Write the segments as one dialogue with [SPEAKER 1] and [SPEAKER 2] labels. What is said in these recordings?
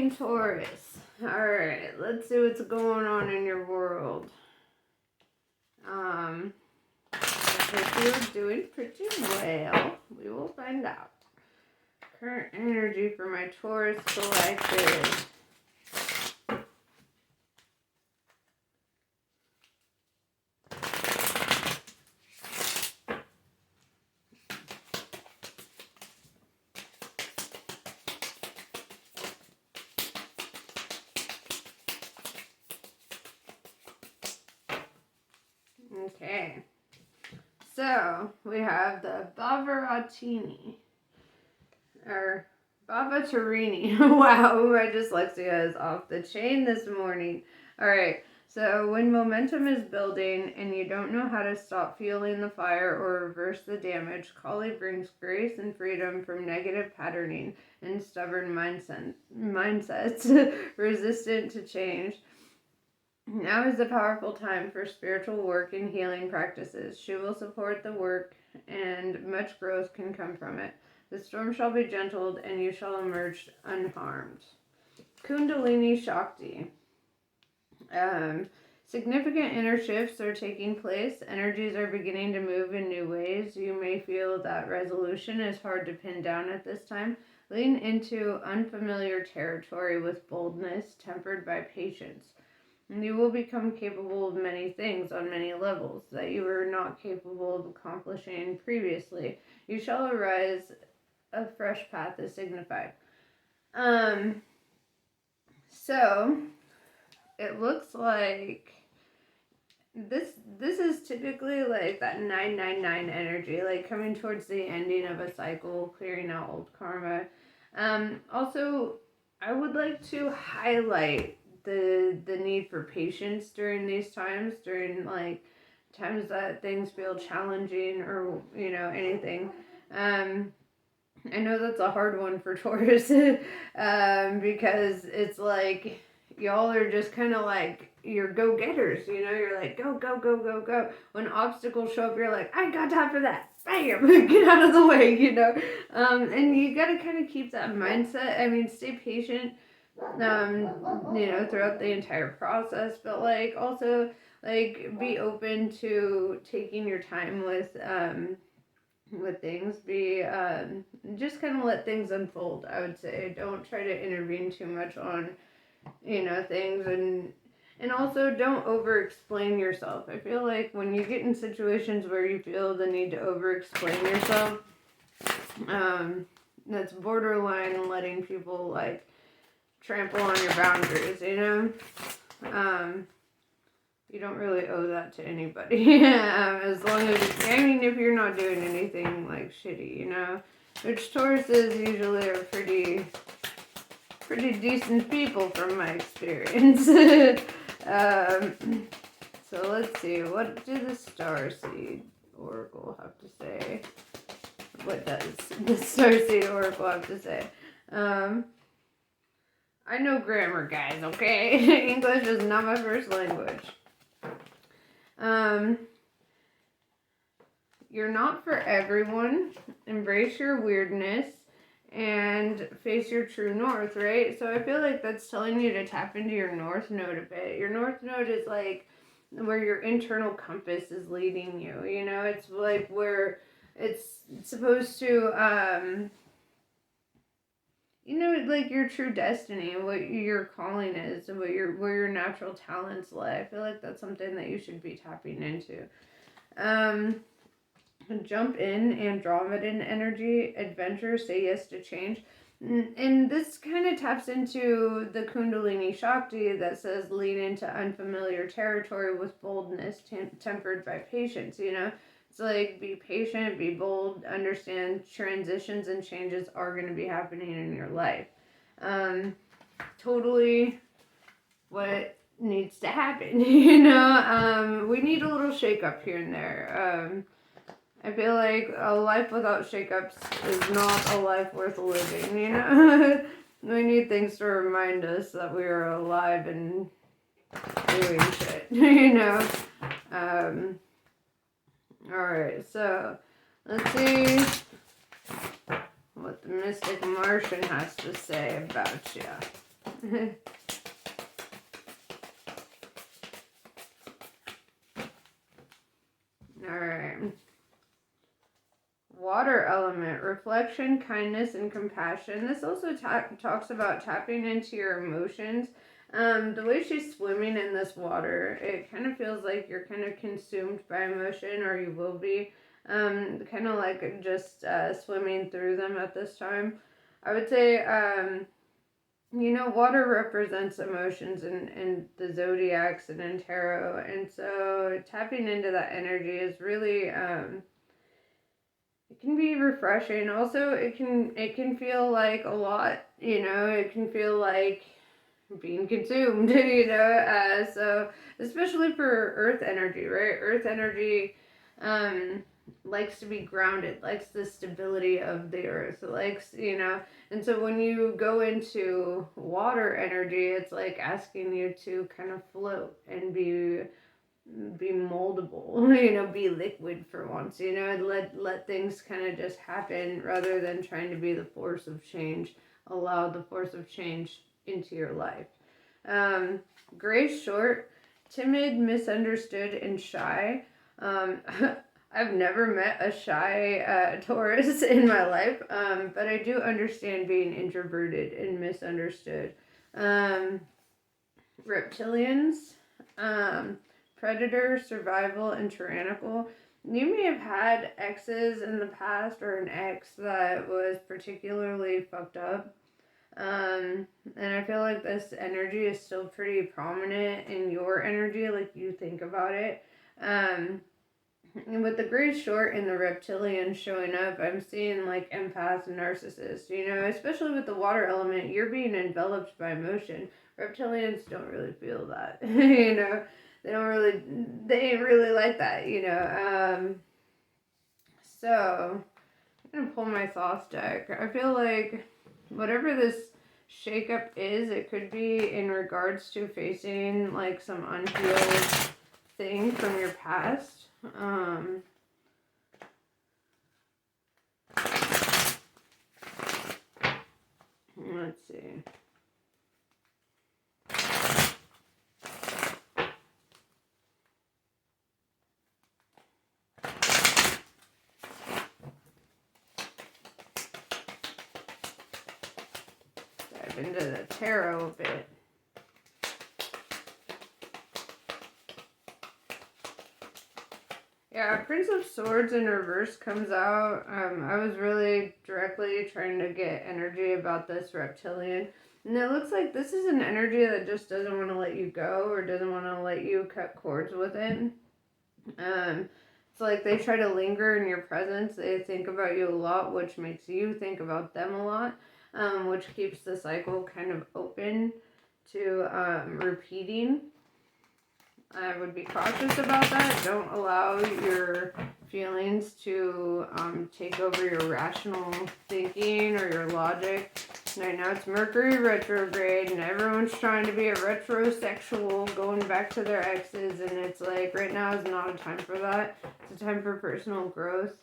[SPEAKER 1] sign Taurus. Alright, let's see what's going on in your world. If you're doing pretty well, we will find out. Current energy for my Taurus collective. Okay, so we have the Bavaratini, or Bavatarini. Wow, my dyslexia is off the chain this morning. Alright, so when momentum is building and you don't know how to stop fueling the fire or reverse the damage, Kali brings grace and freedom from negative patterning and stubborn mindsets resistant to change. Now is a powerful time for spiritual work and healing practices. She will support the work, and much growth can come from it. The storm shall be gentled, and you shall emerge unharmed. Kundalini Shakti. Significant inner shifts are taking place. Energies are beginning to move in new ways. You may feel that resolution is hard to pin down at this time. Lean into unfamiliar territory with boldness, tempered by patience. And you will become capable of many things on many levels that you were not capable of accomplishing previously. You shall arise, a fresh path is signified. So it looks like this is typically like that 999 energy, like coming towards the ending of a cycle, clearing out old karma. Also, I would like to highlight the need for patience during these times, during like times that things feel challenging or anything. I know that's a hard one for Taurus because it's like y'all are just kind of like you're go-getters, you're like go go go go go. When obstacles show up, you're like, I got time for that, bam, get out of the way, and you gotta kind of keep that mindset. I mean, stay patient throughout the entire process, but like also like be open to taking your time with things. Be just kind of let things unfold. I would say don't try to intervene too much on things, and also don't over explain yourself. I feel like when you get in situations where you feel the need to over explain yourself, that's borderline letting people like trample on your boundaries, you don't really owe that to anybody. As long as, if you're not doing anything like shitty, which Tauruses usually are pretty decent people from my experience. So let's see, what do the Starseed Oracle have to say? What does the Starseed Oracle have to say? I know grammar, guys, okay? English is not my first language. You're not for everyone. Embrace your weirdness and face your true north, right? So I feel like that's telling you to tap into your north node a bit. Your north node is like where your internal compass is leading you, It's like where it's supposed to, like your true destiny, what your calling is, and where your natural talents lie. I feel like that's something that you should be tapping into. Jump in, Andromedan energy, adventure, say yes to change. And this kind of taps into the Kundalini Shakti that says lean into unfamiliar territory with boldness, tempered by patience, It's like, be patient, be bold, understand transitions and changes are going to be happening in your life. Totally what needs to happen, we need a little shake-up here and there. I feel like a life without shake-ups is not a life worth living, We need things to remind us that we are alive and doing shit, Alright, so let's see what the Mystic Martian has to say about you. Alright. Water element, reflection, kindness, and compassion. This also talks about tapping into your emotions. The way she's swimming in this water, it kind of feels like you're kind of consumed by emotion, or you will be. Kind of like just swimming through them at this time. I would say, water represents emotions in the zodiacs and in tarot, and so tapping into that energy is really it can be refreshing. Also, it can feel like a lot. It can feel like being consumed. So especially for Earth energy, right? Earth energy likes to be grounded, likes the stability of the Earth, likes, and so when you go into water energy, it's like asking you to kind of float and be moldable, be liquid for once, let things kind of just happen rather than trying to be the force of change. Allow the force of change into your life. Grace short, timid, misunderstood, and shy. I've never met a shy Taurus in my life, but I do understand being introverted and misunderstood. Reptilians, predator, survival, and tyrannical. You may have had exes in the past, or an ex that was particularly fucked up. And I feel like this energy is still pretty prominent in your energy, like you think about it. And with the gray short and the reptilian showing up, I'm seeing like empaths and narcissists, especially with the water element, you're being enveloped by emotion. Reptilians don't really feel that, they ain't really like that, so I'm gonna pull my thoughts deck. I feel like whatever this shakeup is, it could be in regards to facing like some unhealed thing from your past. Let's see. Dive into the tarot a bit. Yeah, Prince of Swords in reverse comes out. I was really directly trying to get energy about this reptilian. And it looks like this is an energy that just doesn't want to let you go, or doesn't want to let you cut cords with it. It's like they try to linger in your presence. They think about you a lot, which makes you think about them a lot, which keeps the cycle kind of open to repeating. I would be cautious about that. Don't allow your feelings to take over your rational thinking or your logic. Right now it's Mercury retrograde and everyone's trying to be a retrosexual, going back to their exes, and it's like right now is not a time for that. It's a time for personal growth.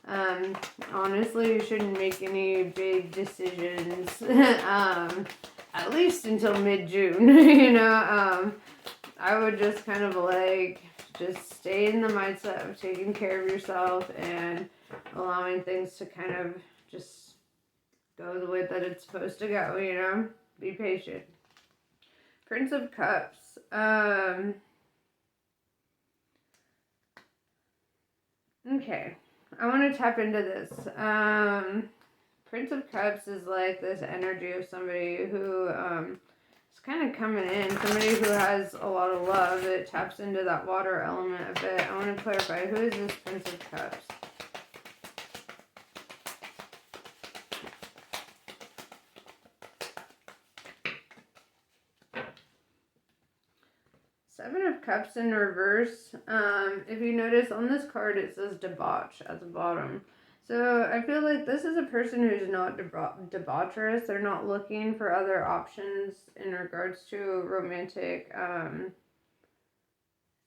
[SPEAKER 1] Honestly, you shouldn't make any big decisions at least until mid-June. I would just kind of like just stay in the mindset of taking care of yourself and allowing things to kind of just go the way that it's supposed to go, Be patient. Prince of Cups. Okay. I want to tap into this. Prince of Cups is like this energy of somebody who is kind of coming in. Somebody who has a lot of love. It taps into that water element a bit. I want to clarify, who is this Prince of Cups? Seven of Cups in reverse. If you notice on this card, it says debauch at the bottom. So I feel like this is a person who's not debaucherous. They're not looking for other options in regards to romantic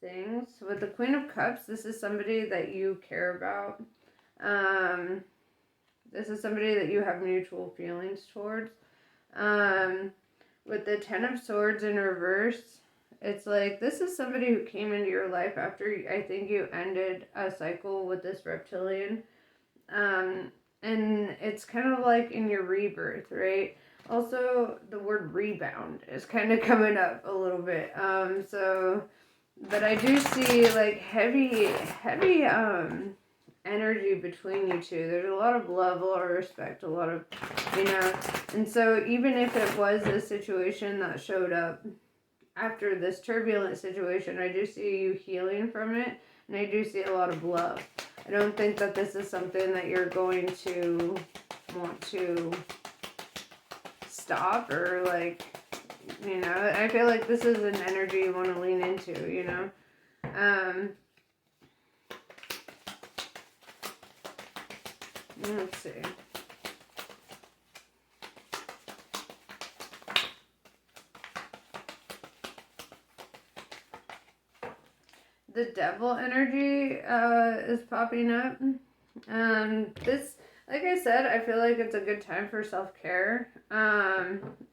[SPEAKER 1] things. With the Queen of Cups, this is somebody that you care about. This is somebody that you have mutual feelings towards. With the Ten of Swords in reverse, it's like this is somebody who came into your life after I think you ended a cycle with this reptilian. And it's kind of like in your rebirth, right? Also, the word rebound is kind of coming up a little bit. But I do see like heavy energy between you two. There's a lot of love, a lot of respect, a lot of, you know, and so even if it was a situation that showed up after this turbulent situation, I do see you healing from it, and I do see a lot of love. I don't think that this is something that you're going to want to stop or like, you know, I feel like this is an energy you want to lean into, you know. Let's see. The devil energy is popping up. This, like I said, I feel like it's a good time for self-care.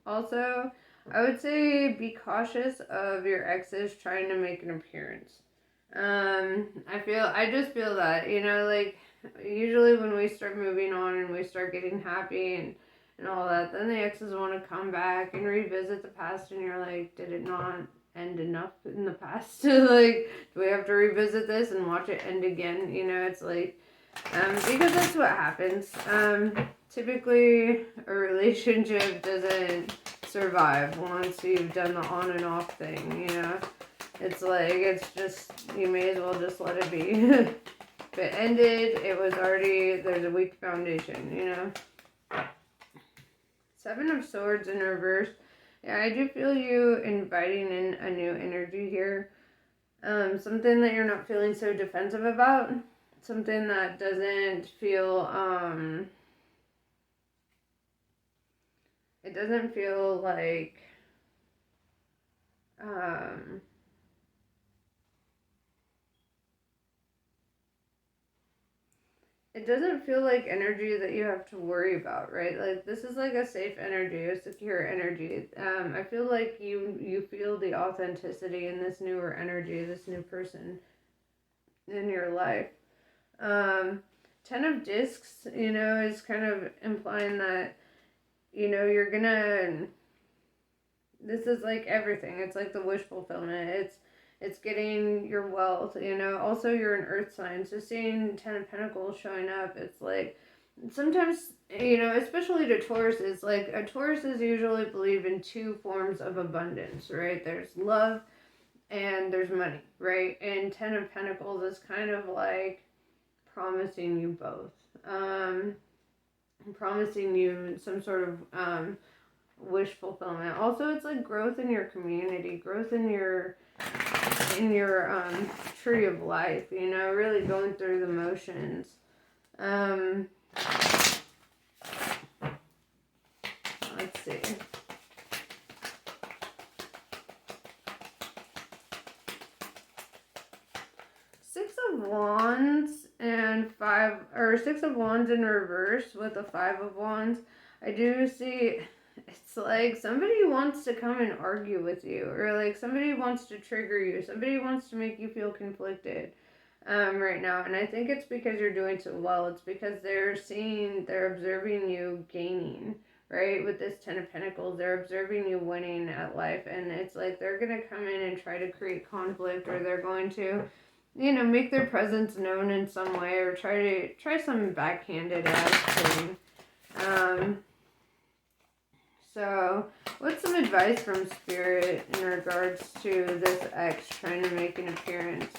[SPEAKER 1] Also, I would say be cautious of your exes trying to make an appearance. I just feel that, you know, like, usually when we start moving on and we start getting happy and all that, then the exes want to come back and revisit the past, and you're like, did it not end enough in the past to, like, do we have to revisit this and watch it end again? You know, it's like, because that's what happens. Typically, a relationship doesn't survive once you've done the on and off thing, you know? It's like, it's just, you may as well just let it be. If it ended, it was already, there's a weak foundation, you know? Seven of Swords in reverse. Yeah, I do feel you inviting in a new energy here. Something that you're not feeling so defensive about. Something that doesn't feel, it doesn't feel like, it doesn't feel like energy that you have to worry about, right? Like, this is like a safe energy, a secure energy. I feel like you feel the authenticity in this newer energy, this new person in your life. Ten of Discs, you know, is kind of implying that, you know, you're gonna, this is like everything. It's like the wish fulfillment. It's getting your wealth, you know. Also, you're an earth sign, so seeing Ten of Pentacles showing up, it's like, sometimes, you know, especially to Tauruses, like, a Tauruses usually believe in two forms of abundance, right? There's love and there's money, right? And Ten of Pentacles is kind of like promising you both. Promising you some sort of wish fulfillment. Also, it's like growth in your community, growth in your tree of life, you know, really going through the motions. Let's see. Six of Wands and Six of Wands in reverse with a Five of Wands. I do see, it's like somebody wants to come and argue with you, or like somebody wants to trigger you, somebody wants to make you feel conflicted right now. And I think it's because you're doing so well. It's because they're observing you gaining, right? With this Ten of Pentacles, they're observing you winning at life, and it's like they're going to come in and try to create conflict, or they're going to, you know, make their presence known in some way, or try some backhanded attitude. So, what's some advice from Spirit in regards to this ex trying to make an appearance?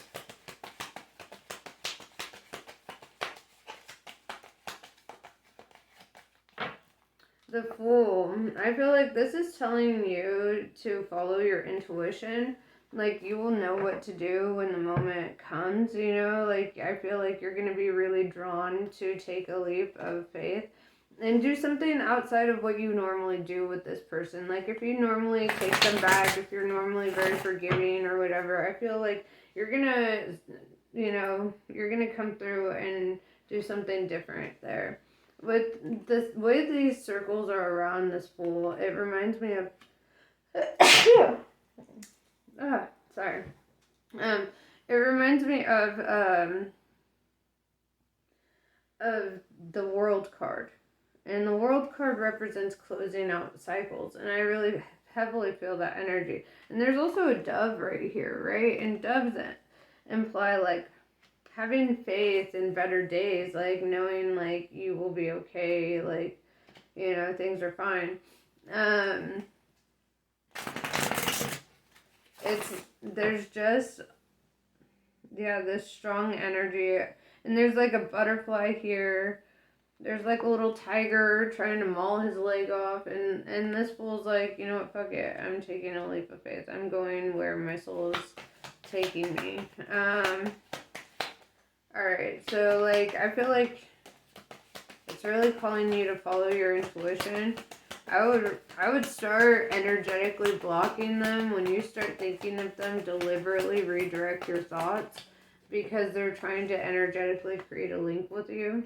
[SPEAKER 1] The Fool. I feel like this is telling you to follow your intuition. Like, you will know what to do when the moment comes, you know? Like, I feel like you're going to be really drawn to take a leap of faith and do something outside of what you normally do with this person. Like, if you normally take them back, if you're normally very forgiving or whatever, I feel like you're gonna, you know, you're gonna come through and do something different there. With the way these circles are around this Fool, it reminds me of Sorry. It reminds me of the World card. And the World card represents closing out cycles. And I really heavily feel that energy. And there's also a dove right here, right? And doves imply like having faith in better days, like knowing like you will be okay, like, you know, things are fine. There's just, yeah, this strong energy. And there's like a butterfly here. There's like a little tiger trying to maul his leg off, and this fool's like, you know what, fuck it, I'm taking a leap of faith. I'm going where my soul is taking me. Alright, so like, I feel like it's really calling you to follow your intuition. I would start energetically blocking them. When you start thinking of them, deliberately redirect your thoughts, because they're trying to energetically create a link with you.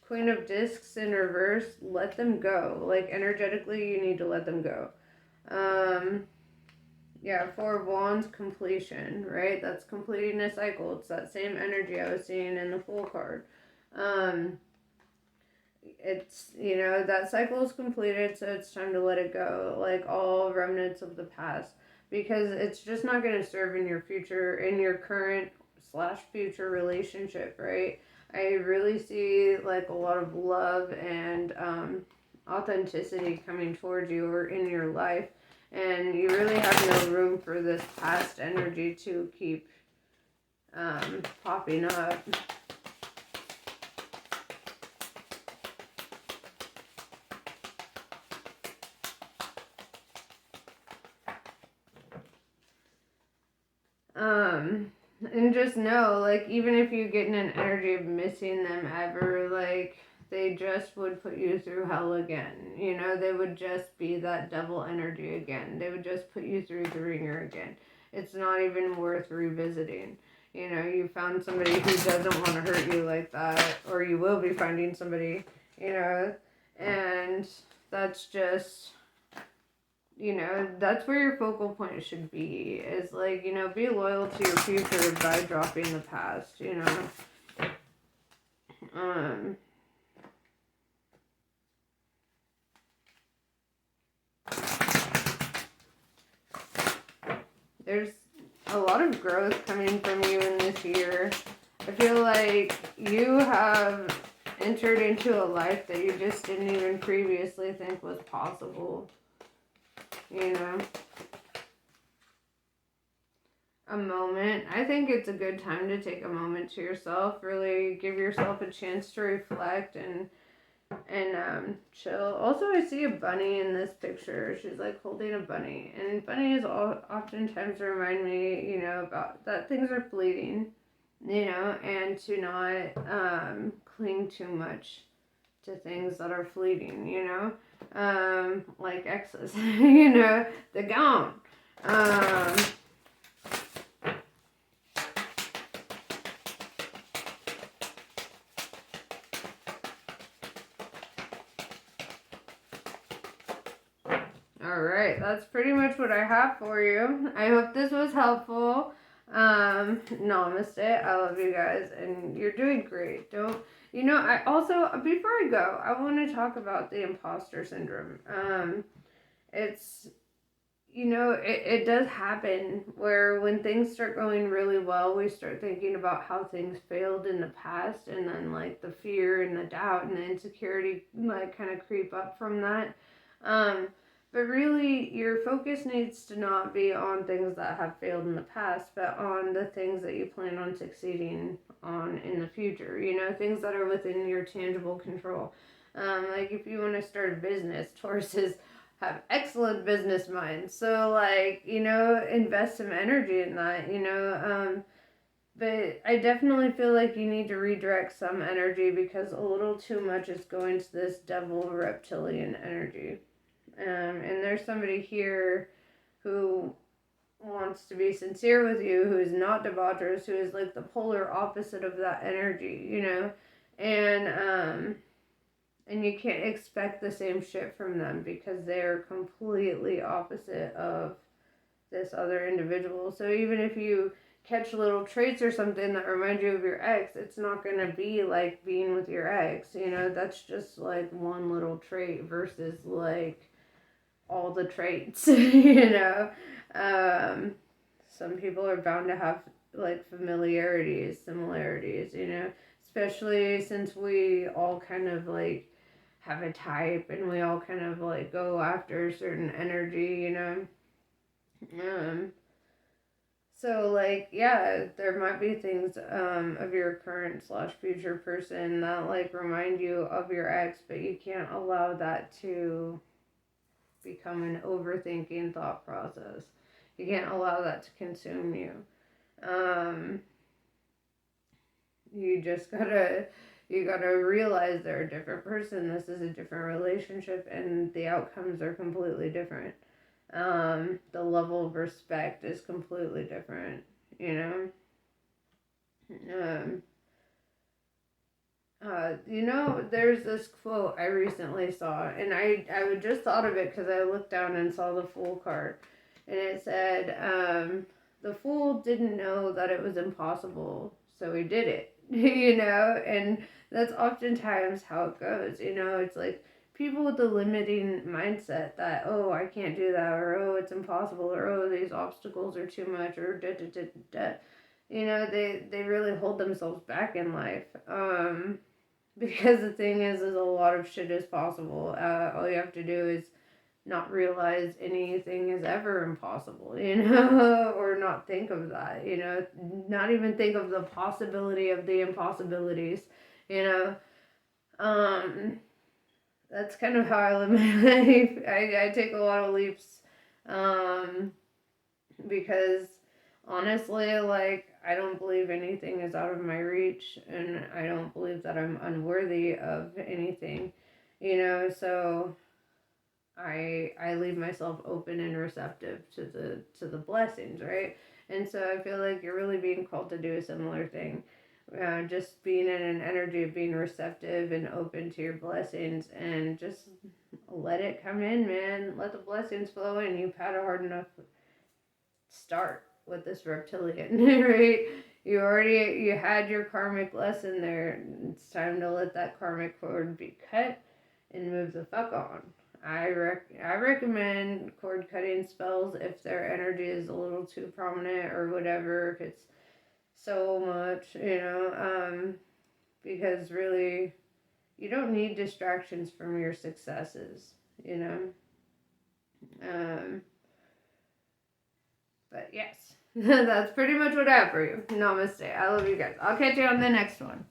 [SPEAKER 1] Queen of Discs in reverse, let them go. Like, energetically, you need to let them go. Yeah, Four of Wands, completion, right? That's completing a cycle. It's that same energy I was seeing in the Fool card. It's, you know, that cycle is completed, so it's time to let it go. Like, all remnants of the past. Because it's just not going to serve in your future, in your current / future relationship, right? I really see like a lot of love and authenticity coming towards you or in your life, and you really have no room for this past energy to keep popping up. And just know, like, even if you get in an energy of missing them ever, like, they just would put you through hell again. You know, they would just be that devil energy again. They would just put you through the ringer again. It's not even worth revisiting. You know, you found somebody who doesn't want to hurt you like that, or you will be finding somebody, you know, and that's just, you know, that's where your focal point should be, is like, you know, be loyal to your future by dropping the past, you know. There's a lot of growth coming from you in this year. I feel like you have entered into a life that you just didn't even previously think was possible, you know. A moment. I think it's a good time to take a moment to yourself. Really give yourself a chance to reflect and chill. Also, I see a bunny in this picture. She's like holding a bunny, and bunnies oftentimes remind me, you know, about that things are fleeting, you know, and to not cling too much to things that are fleeting, you know, like exes, you know, they're gone. Alright, that's pretty much what I have for you. I hope this was helpful. Namaste. I love you guys, and you're doing great. Don't, you know, I also, before I go, I want to talk about the imposter syndrome. It's, you know, it does happen where when things start going really well, we start thinking about how things failed in the past, and then like the fear and the doubt and the insecurity like kind of creep up from that. But really, your focus needs to not be on things that have failed in the past, but on the things that you plan on succeeding on in the future. You know, things that are within your tangible control. Like if you want to start a business, Tauruses have excellent business minds. So, like, you know, invest some energy in that, you know. But I definitely feel like you need to redirect some energy, because a little too much is going to this devil reptilian energy. And there's somebody here who wants to be sincere with you, who is not debaucherous, who is like the polar opposite of that energy, you know, and And you can't expect the same shit from them because they're completely opposite of this other individual. So even if you catch little traits or something that remind you of your ex, it's not going to be like being with your ex. You know, that's just like one little trait versus like all the traits, you know. Some people are bound to have like familiarities, similarities, you know, especially since we all kind of like have a type and we all kind of like go after a certain energy, you know. So like yeah, there might be things of your current slash future person that like remind you of your ex, but you can't allow that to become an overthinking thought process. You can't allow that to consume you. Um, you gotta realize they're a different person. This is a different relationship, and the outcomes are completely different. The level of respect is completely different. You know. You know, there's this quote I recently saw, and I just thought of it because I looked down and saw the Fool card, and it said, the fool didn't know that it was impossible, so he did it, you know, and that's oftentimes how it goes, you know, it's like people with the limiting mindset that, oh, I can't do that, or oh, it's impossible, or oh, these obstacles are too much, or da da da da. You know, they really hold themselves back in life. Because the thing is a lot of shit is possible. All you have to do is not realize anything is ever impossible, you know, or not think of that, you know, not even think of the possibility of the impossibilities, you know. That's kind of how I live my life. I take a lot of leaps, because honestly, like, I don't believe anything is out of my reach, and I don't believe that I'm unworthy of anything, you know, so I leave myself open and receptive to the blessings, right? And so I feel like you're really being called to do a similar thing. Just being in an energy of being receptive and open to your blessings, and just let it come in, man. Let the blessings flow in. You've had a hard enough start with this reptilian, right? You had your karmic lesson there. It's time to let that karmic cord be cut and move the fuck on. I recommend cord cutting spells if their energy is a little too prominent or whatever, if it's so much, you know, because really you don't need distractions from your successes, you know. But yes, that's pretty much what I have for you. Namaste. I love you guys. I'll catch you on the next one.